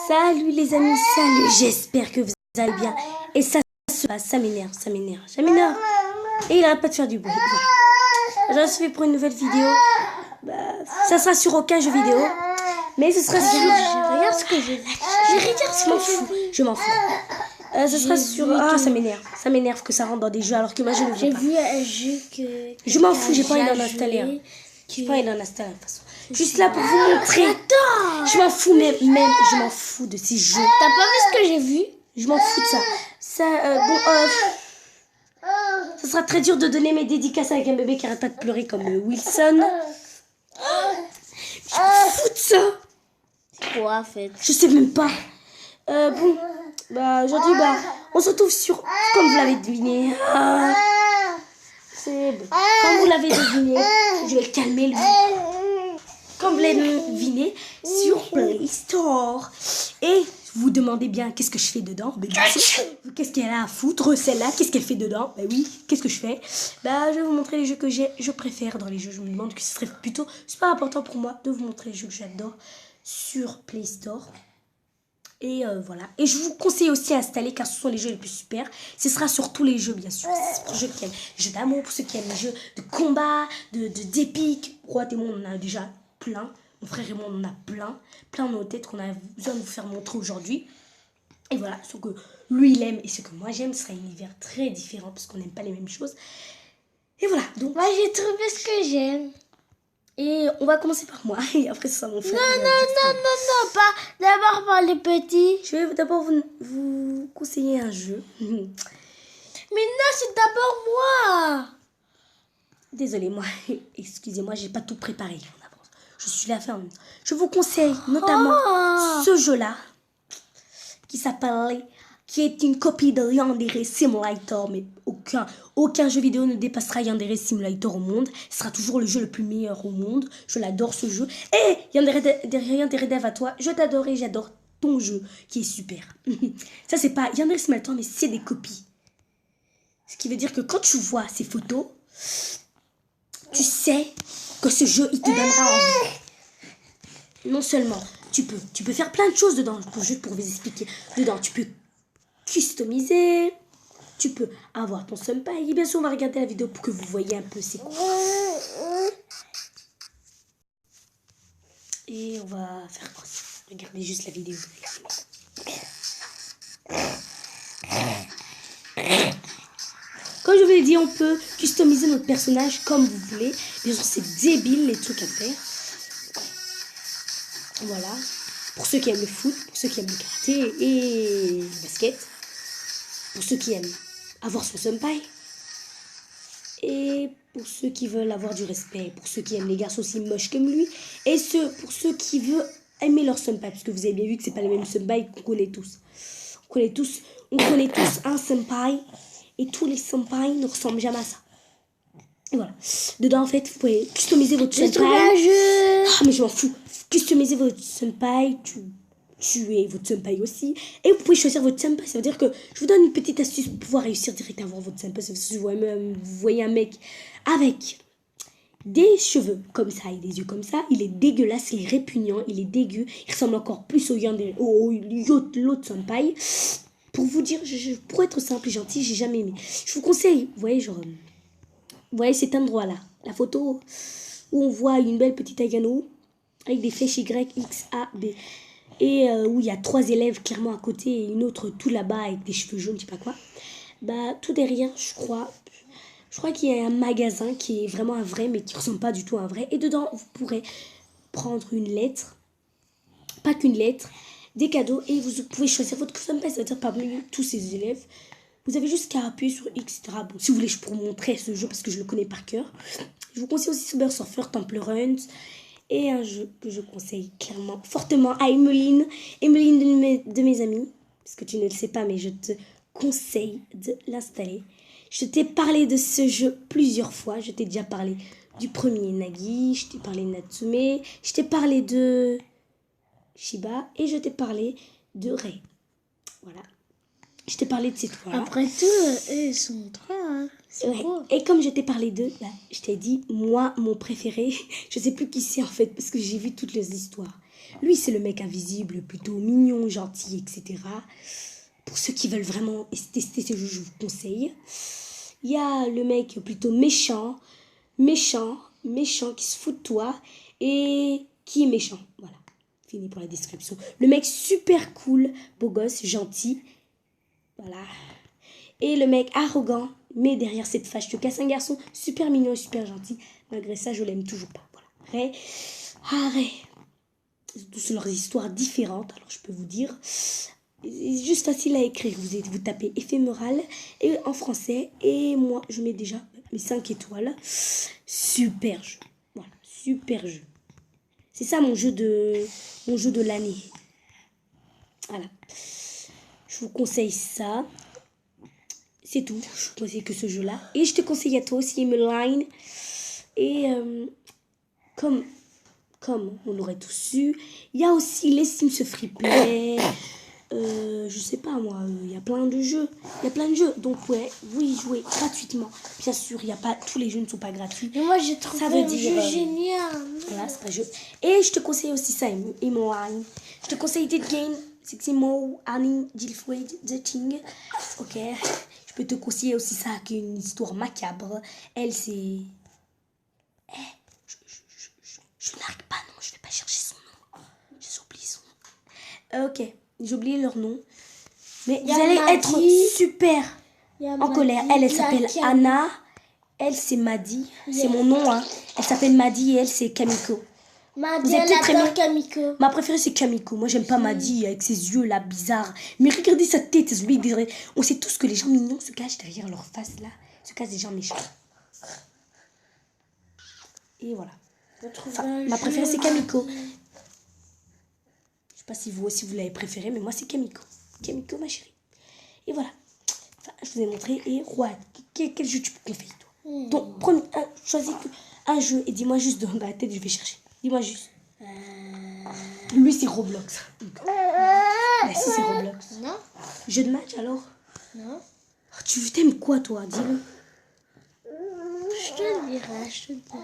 Salut les amis, salut, j'espère que vous allez bien. Et ça se passe, ça m'énerve. Et il arrête pas de faire du bruit. Voilà. Je suis fait pour une nouvelle vidéo. Ça sera sur aucun jeu vidéo. Mais ce sera sur... Regarde ce que j'ai vu. Je m'en fous. Ce sera sur... Ah, ça m'énerve que ça rentre dans des jeux alors que moi je ne veux pas. J'ai vu un jeu que... Je m'en fous, j'ai pas envie d'en installer. J'ai pas envie d'en installer de toute façon. Juste là pour vous montrer. Attends. Je m'en fous même, je m'en fous de ces jeux. T'as pas vu ce que j'ai vu? Je m'en fous de ça. Ça sera très dur de donner mes dédicaces avec un bébé qui arrête pas de pleurer comme Wilson. Je m'en fous de ça. C'est quoi en fait? Je sais même pas. Aujourd'hui, on se retrouve sur, comme vous l'avez deviné. Comme vous l'avez deviné, je vais le calmer lui. Comme vous l'avez deviné, sur Play Store. Et vous demandez bien qu'est-ce que je fais dedans. Qu'est-ce qu'elle a à foutre, celle-là? Qu'est-ce qu'elle fait dedans? Oui, qu'est-ce que je fais? Je vais vous montrer les jeux que je préfère dans les jeux. Je me demande que ce serait plutôt... C'est pas important pour moi de vous montrer les jeux que j'adore sur Play Store. Et voilà. Et je vous conseille aussi à installer car ce sont les jeux les plus super. Ce sera sur tous les jeux bien sûr. C'est pour ceux qui aiment les jeux d'amour, pour ceux qui aiment les jeux de combat, d'épique. Roi et moi on en a déjà plein. Mon frère et moi on en a plein dans nos têtes qu'on a besoin de vous faire montrer aujourd'hui. Et voilà, ce que lui il aime et ce que moi j'aime sera un univers très différent parce qu'on n'aime pas les mêmes choses. Et voilà. Donc moi j'ai trouvé ce que j'aime. Et on va commencer par moi et après ce sera mon frère. Non, pas d'abord par les petits. Je vais d'abord vous conseiller un jeu. Mais non, c'est d'abord moi. Désolée, excusez-moi, j'ai pas tout préparé en avance. Je suis là à faire. Je vous conseille notamment ce jeu-là qui est une copie de Yandere Simulator, mais aucun jeu vidéo ne dépassera Yandere Simulator au monde. Ce sera toujours le jeu le plus meilleur au monde. Je l'adore ce jeu. Et Yandere Dev à toi, je t'adore et j'adore ton jeu qui est super. Ça c'est pas Yandere Simulator, mais c'est des copies. Ce qui veut dire que quand tu vois ces photos, tu sais que ce jeu il te donnera envie. Non seulement tu peux faire plein de choses dedans, juste pour vous expliquer. Dedans tu peux customiser, tu peux avoir ton senpai. Et bien sûr on va regarder la vidéo pour que vous voyez un peu c'est quoi. Et on va faire quoi? Regardez juste la vidéo. Comme je vous l'ai dit, on peut customiser notre personnage comme vous voulez. Bien sûr c'est débile les trucs à faire. Voilà. Pour ceux qui aiment le foot, pour ceux qui aiment le karaté et le basket. Pour ceux qui aiment avoir son senpai. Et pour ceux qui veulent avoir du respect. Pour ceux qui aiment les garçons aussi moches comme lui. Et pour ceux qui veulent aimer leur senpai. Parce que vous avez bien vu que c'est pas les mêmes senpai qu'on connaît tous. On connaît tous un senpai. Et tous les senpai ne ressemblent jamais à ça. Et voilà. Dedans, en fait, vous pouvez customiser votre senpai. Mais je m'en fous. Customiser votre senpai. Tuer votre senpai aussi. Et vous pouvez choisir votre senpai. Ça veut dire que je vous donne une petite astuce pour pouvoir réussir direct à avoir votre senpai. Si vous voyez un mec avec des cheveux comme ça et des yeux comme ça, il est dégueulasse, il est répugnant, il est dégueu. Il ressemble encore plus au l'autre senpai. Pour vous dire, pour être simple et gentil, j'ai jamais aimé. Je vous conseille, vous voyez cet endroit-là, la photo où on voit une belle petite Agano avec des flèches Y, X, A, B. Et où il y a 3 élèves clairement à côté et une autre tout là-bas avec des cheveux jaunes, je sais pas quoi. Tout derrière, je crois qu'il y a un magasin qui est vraiment un vrai, mais qui ressemble pas du tout à un vrai. Et dedans, vous pourrez prendre une lettre, pas qu'une lettre, des cadeaux et vous pouvez choisir votre senpai, c'est-à-dire parmi tous ces élèves. Vous avez juste qu'à appuyer sur X, etc. Bon, si vous voulez, je pourrais vous montrer ce jeu parce que je le connais par cœur. Je vous conseille aussi Subway Surfer, Temple Run et un jeu que je conseille clairement, fortement à Emeline de mes amis. Parce que tu ne le sais pas, mais je te conseille de l'installer. Je t'ai parlé de ce jeu plusieurs fois. Je t'ai déjà parlé du premier Nagi, je t'ai parlé de Natsume, je t'ai parlé de Shiba et je t'ai parlé de Rei. Voilà. Je t'ai parlé de ces trois. Après tout, ils sont trois. Hein. Ouais. Et comme je t'ai parlé d'eux, je t'ai dit, moi, mon préféré, je sais plus qui c'est en fait, parce que j'ai vu toutes les histoires. Lui, c'est le mec invisible, plutôt mignon, gentil, etc. Pour ceux qui veulent vraiment tester ce jeu, je vous conseille. Il y a le mec plutôt méchant, qui se fout de toi et qui est méchant. Voilà, fini pour la description. Le mec super cool, beau gosse, gentil. Voilà. Et le mec arrogant, mais derrière cette fâche te casse, un garçon super mignon et super gentil. Malgré ça, je l'aime toujours pas. Voilà. Arrête. Tous leurs histoires différentes, alors je peux vous dire. C'est juste facile à écrire. Vous tapez éphéméral et en français. Et moi, je mets déjà mes 5 étoiles. Super jeu. Voilà, super jeu. C'est ça mon jeu de l'année. Voilà. Je vous conseille ça. C'est tout. Je vous conseille que ce jeu-là. Et je te conseille à toi aussi Emeline. Et comme on l'aurait tous su, il y a aussi les Sims Free Play. Je sais pas moi, il y a plein de jeux. Il y a plein de jeux. Donc ouais, vous y jouez gratuitement. Bien sûr, il y a pas, tous les jeux ne sont pas gratuits. Mais moi, j'ai trouvé Ça veut un dire, jeu génial. Voilà, c'est un jeu. Et je te conseille aussi ça, Emeline. Je te conseille Dead Game, Sexy Mo, Annie, Gilfred, The Thing. Ok. Je peux te conseiller aussi ça, qui est une histoire macabre. Elle, c'est... Je n'arrive pas, non, je vais pas chercher son nom. J'ai oublié son nom. Ok, j'ai oublié leur nom. Mais vous allez être super en colère. Elle s'appelle Anna. Elle, c'est Maddy. C'est mon nom, hein. Elle s'appelle Maddy et elle, c'est Kamiko. Maddy, Vous avez peut-être elle adore aimé. Kamiko. Ma préférée, c'est Kamiko. Moi, j'aime pas Maddy avec ses yeux là bizarres. Mais regardez sa tête. On sait tous que les gens mignons se cachent derrière leur face là. Se cachent des gens méchants. Et voilà. Enfin, ma préférée, c'est Kamiko. Je sais pas si vous aussi vous l'avez préférée, mais moi, c'est Kamiko. Kamiko, ma chérie. Et voilà. Enfin, je vous ai montré. Et Roi, quel jeu tu préfères, toi? Donc, choisis un jeu et dis-moi juste dans la tête, je vais chercher. Dis-moi juste. Lui, c'est Roblox. Bah, si, c'est Roblox. Non. Jeu de match, alors? Non. Tu t'aimes quoi, toi? Dis-le. Je te dirai, je te dirai.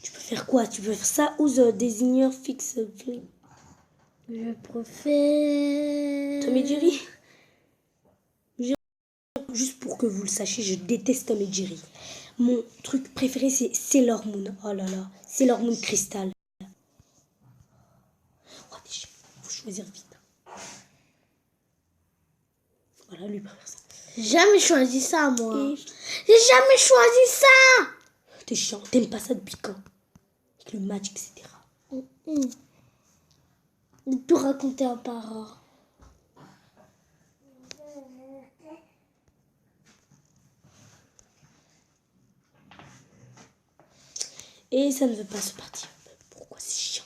Tu peux faire quoi? Tu peux faire ça ou The Designer Fix Flip? Je préfère... Tom et Jerry? Juste pour que vous le sachiez, je déteste Tom et Jerry. Mon truc préféré, c'est Sailor Moon. Oh là là, Sailor Moon Crystal. Oh, faut choisir vite. Voilà, lui préfère ça. J'ai jamais choisi ça, moi. Et J'ai jamais choisi ça. t'es chiant, t'aimes pas ça depuis quand? Avec le match, etc. De tout raconter en parole. Et ça ne veut pas se partir. Pourquoi c'est chiant?